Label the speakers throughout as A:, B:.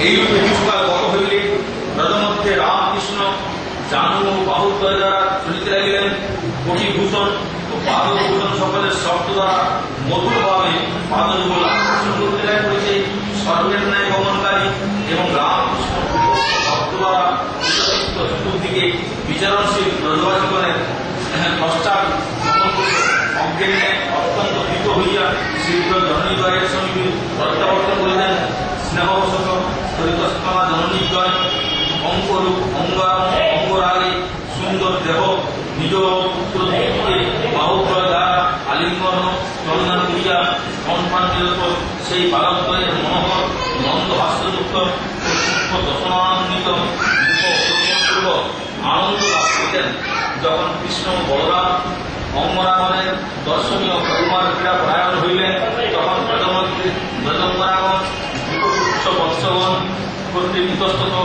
A: এইরূপে কিছুকাল গত হইলে ব্রজমধ্যে রামকৃষ্ণ জানু ও বাহুদ্বয় দ্বারা চলিতে লাগিলেন। কোটিভূষণ ও পাদভূষণ সকলের শব্দ দ্বারা মধুরভাবে পাদযুগল আকর্ষণ করতে করেছে স্বর্গের ন্যায় গমনকারী এবং রামকৃষ্ণ শব্দ দ্বারা চতুর্দিকে বিচারণশীল ব্রজবাসীগণের পশ্চাৎ অজ্ঞানে অত্যন্ত ভীত হইয়া শীঘ্র জননীদ্বয়ের সঙ্গে প্রত্যাবর্তন করিলেন। স্নেহবশত হরিতস্তমা জননীদ্বয় অঙ্গরূপ অঙ্গরাগে সুন্দর দেহ নিজ পুত্র বাহুদ্বয় দ্বারা আলিঙ্গন চলনা করিয়া কণ্ঠাঞ্জলিত সেই বালকদ্বয়ের মনোহর নন্দ হাস্যযুক্ত দর্শনান্বিত পূর্বক আনন্দ লাভ করিলেন। যখন কৃষ্ণ বলরাম অঙ্গরাগণের দর্শনীয় পরিমাণ ক্রীড়া পরায়ণ হইলেন, তখন ব্রজঙ্গরাগণ উচ্চ বৎসগণ কর্তৃক ইতস্তত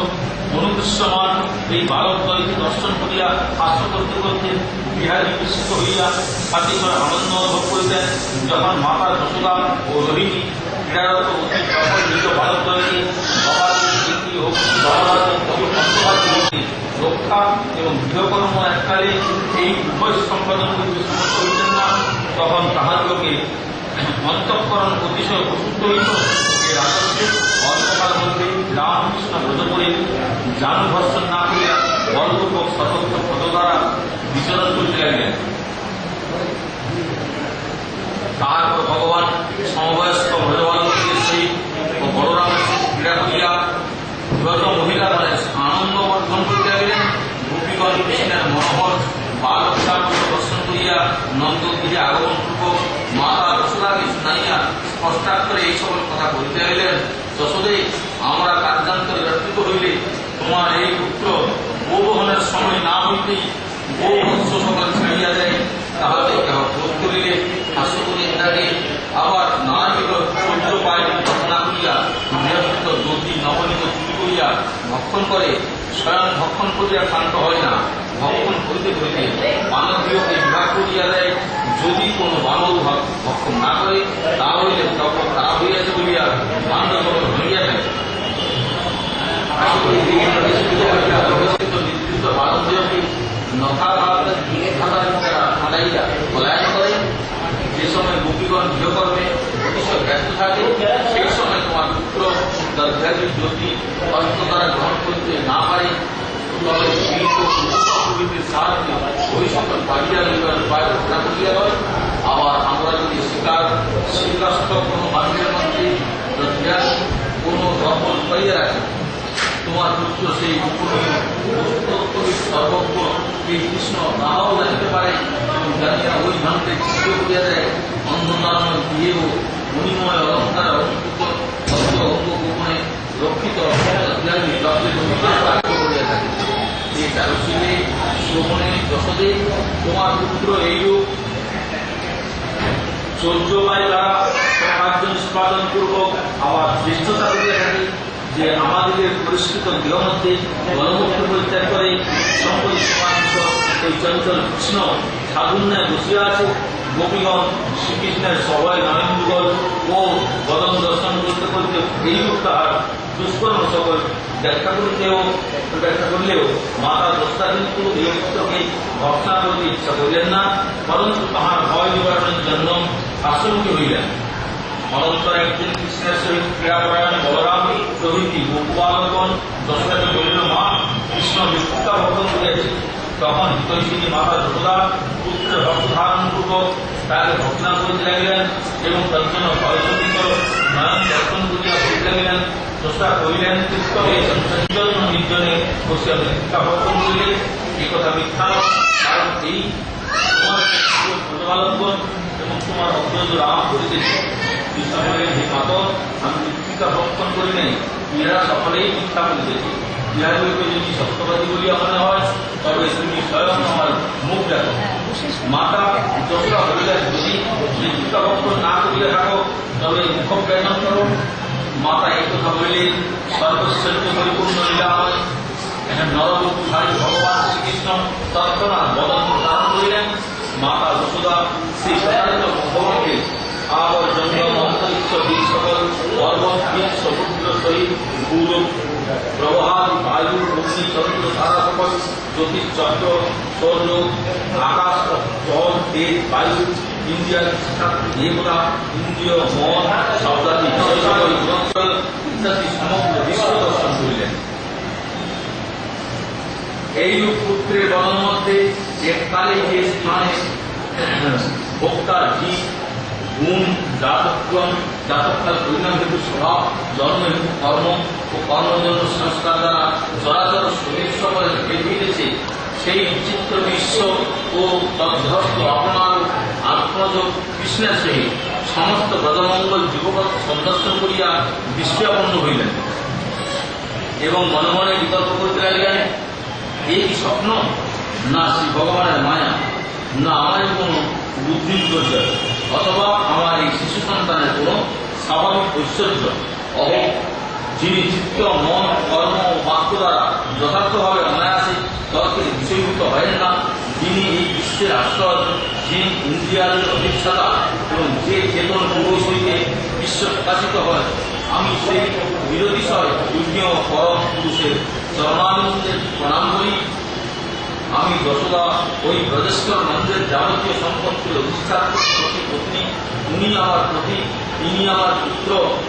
A: অনুদৃশ্যমান এই বালকদ্বয়কে দর্শন করিয়া হাস্য করতে করতে বিহারী বিস্মিত হইয়া সাথীগণ আনন্দ অনুভব করিতেন। যখন মাতা যশোদা ও রোহিণী ক্রীড়ারত অতি সফল নিজ বালকদ্বয়কে রক্ষা এবং গৃহকর্ম এককালে এই উভয় সম্পাদন করতে সমর্থ হইতেন না, তখন তাহাদিগকে অন্তঃকরণ অতিশয় প্রসূত হইত। এর আদর্শে অল্পকাল মধ্যে রামকৃষ্ণ ব্রত করে জানু ধর্ষণ না করিয়া বলপূর্বক স্বতন্ত্র পদ দ্বারা বিচরণ করতে লাগিলেন। তারপর ভগবান সমবয়স্ক ব্রজবালকদের সহিত ও বলরামের ক্রীড়া করিয়া ব্রজ মহিলাগণের আনন্দ বর্ধন করতে লাগিলেন। গোপীগণ কৃষ্ণের মনোহর বালকসাগর দর্শন করিয়া নন্দগৃহে আগমন পূর্বক মাতা যশোদাকে শুনাইয়া স্পষ্টাক্ষরে এই সকল কথা বলিতে লাগিলেন। যশোদে, আমরা কার্যান্তরে ব্যর্থিত হইলে তোমার এই পুত্র গোবহনের সময় না হইতেই গোবংশ সকল ছাড়িয়া যায়, তাহাতে কেহ ক্রোধ করিলে হাস্য করিয়া থাকে, আবার নানাবিধ সহ্য পায় ঘটনা করিয়া গৃহস্থ জ্যোতি নবনীত চুরি করিয়া ভক্ষণ করে, স্বয়ং ভক্ষণ করিয়া ক্ষান্ত হয় না, ভক্ষণ করিতে করিতে মানবীয়কে বিভাগ করিয়া দেয়। যদি কোনো বানর ভক্ষণ না করে, তাহলে তর্ক খারাপ হইয়াছে বলিয়া বান্ধব হইয়া থাকে। নির্দিষ্ট বালকদেরকে নখাভাবে ফালাইয়া পলায়ন করে। যে সময় গোপীগণ গৃহকর্মে অতিশয় ব্যস্ত থাকে, সেই সময় তোমার পুত্র দর্ঘাদী জ্যোতি অস্ত্র দ্বারা গ্রহণ করতে না পারে, তবে প্রভৃতির সাহায্যে ওই সকল বাড়িয়া লইবার উপায় ঘোষণা করিয়া হয়। আবার আমরা যদি শিকারস্থ কোনো মানুষের মধ্যে কোনো দখল করিয়া রাখি, তোমার পুত্র সেই সর্বজ্ঞ এই কৃষ্ণ নাও জানিতে পারে এবং জানিয়া ওই ধনকে চিত্র করিয়া দেয়। অন্ধকার দিয়েও মণিময় অলঙ্কার অলঙ্কৃত অঙ্গ গোপনে রক্ষিত করিয়া থাকে। এই চারুশীলে শ্রবণে যশোদে, তোমার পুত্র এইরূপ চৌর্যবায় দ্বারা কার্য নিষ্পাদন পূর্বক আবার শ্রেষ্ঠতা করিয়া থাকে, যে আমাদের পরিষ্কৃত গৃহ মধ্যে বলমুক্ত পরিত্যাগ করে সম্পদ সমাধিত ওই চঞ্চল কৃষ্ণ সাধুন্যায় বসিয়া আছে। গোপীগণ শ্রীকৃষ্ণের সবাই নামেন্দুগল ও বদন দর্শন করতে করতে এইরূপ তাহার দুষ্কর্ম সকল ব্যাখ্যা করলেও মাতা দশা কিন্তু এই পুত্রকে ভর্ষা করতে ইচ্ছা করিলেন না, পরন্তু তাহার ভয় নিবারণের জন্য আশ্রমকে হইলেন। অনন্তর একদিন কৃষ্ণের সহিত ক্রীড়াপরায়ণ বলরাম প্রভৃতি গোপবালকগণ যশোদাকে বলিল, মা, কৃষ্ণ মৃত্যুতা ভক্ষণ করিয়াছে। তখন হিতৈষিনী মাতা যশোদা পুত্রের ভক্ত ধারণ পূর্বক তাকে ভক্ষণা করিতে লাগিলেন এবং তৎজন্য ভয়চকিত নয়ন দর্শন করিয়া বলিতে লাগিলেন। যশোদা কহিলেন, পুত্র নির্জনে বসিয়া মৃত্যুতা ভক্ষণ করিলে এই কথা মিথ্যা, কারণ এই তোমার ব্রজবালকগণ এবং তোমার অগ্রজ রাম করিতেছে। কৃষ্ণ বলেন, হে মাতর, আমি মৃত্তিকা ভক্ষণ করি নাই, ইহারা সকলেই মিথ্যা বলিতেছে। ইহাগুলিকে যদি সত্যবাদী বলিয়া মনে হয়, তবে তুমি স্বয়ং আমার মুখ দেখো। মাতা যশোদা বলিলেন, যদি মৃত্তিকা ভক্ষণ না করিয়া থাকো, তবে মুখ ব্যজন করো। মাতা এই কথা বলিলেন, সর্বশ্রেষ্ঠ পরিপূর্ণ লীলাময় নররূপধারী ভগবান শ্রীকৃষ্ণ তৎক্ষণাৎ বদন ধারণ করিলেন। মাতা যশোদা শ্রী সদানন্দ ভগবানকে আবর্জন্য অন্তরিক্ষ সকল পর্বত সমুদ্র সহিত গৌরব নক্ষত্র তারাতপস জ্যোতিষ চক্র সৌর আকাশ জল তেজ বায়ু ইন্দ্রিয়ার দেবতা ইন্দ্রিয় মন শব্দাদি ইত্যাদি সমগ্র বিশ্ব দর্শন করিলেন। এইরূপ পুত্রের বর্ণন মধ্যে এককালে যে স্থানে ভোক্তার জীব গুণ জাতককাল পরিণাম হেতু স্বভাব জন্ম হেতু কর্ম ও কর্মজন্য সংস্কার দ্বারা চরাচর শরীর সকলে বেরিয়েছে, সেই বিচিত্র বিশ্ব ও তদ্ধস্ত আপনার আত্মজ কৃষ্ণের সহিত সমস্ত ব্রজমঙ্গল যুগপথ সন্দর্শন করিয়া বিস্ময়াপন্ন হইলেন এবং মনে মনে বিতর্ক করিতে লাগিলেন, এই কি স্বপ্ন, না শ্রী ভগবানের মায়া, না আমার কোনো বুদ্ধির পরিচয়, অথবা আমার এই শিশু সন্তানের কোনো স্বাভাবিক ঐশ্বর্য অভাব, যিনি চিত্ত মন কর্ম ও বাক্য দ্বারা যথার্থভাবে অনায়াসে তর্কের বিষয়ভূত হয় না, যিনি এই বিশ্বের আশ্রয়, যিনি ইন্দ্রিয়াদের অধিষ্ঠাতা এবং যে চেতন পুরুষ হইতে বিশ্ব প্রকাশিত হয়, আমি সেই বিরোধীশয় পূর্ণীয় পরম পুরুষের চরণানন্দের প্রণাম করি। আমি যশোদা ওই ব্রজেশ্বর মন্দিরের যাবতীয় সম্পত্তির অধিষ্ঠাত্রী পত্নী, উনি আমার পতি, তিনি আমার পুত্র।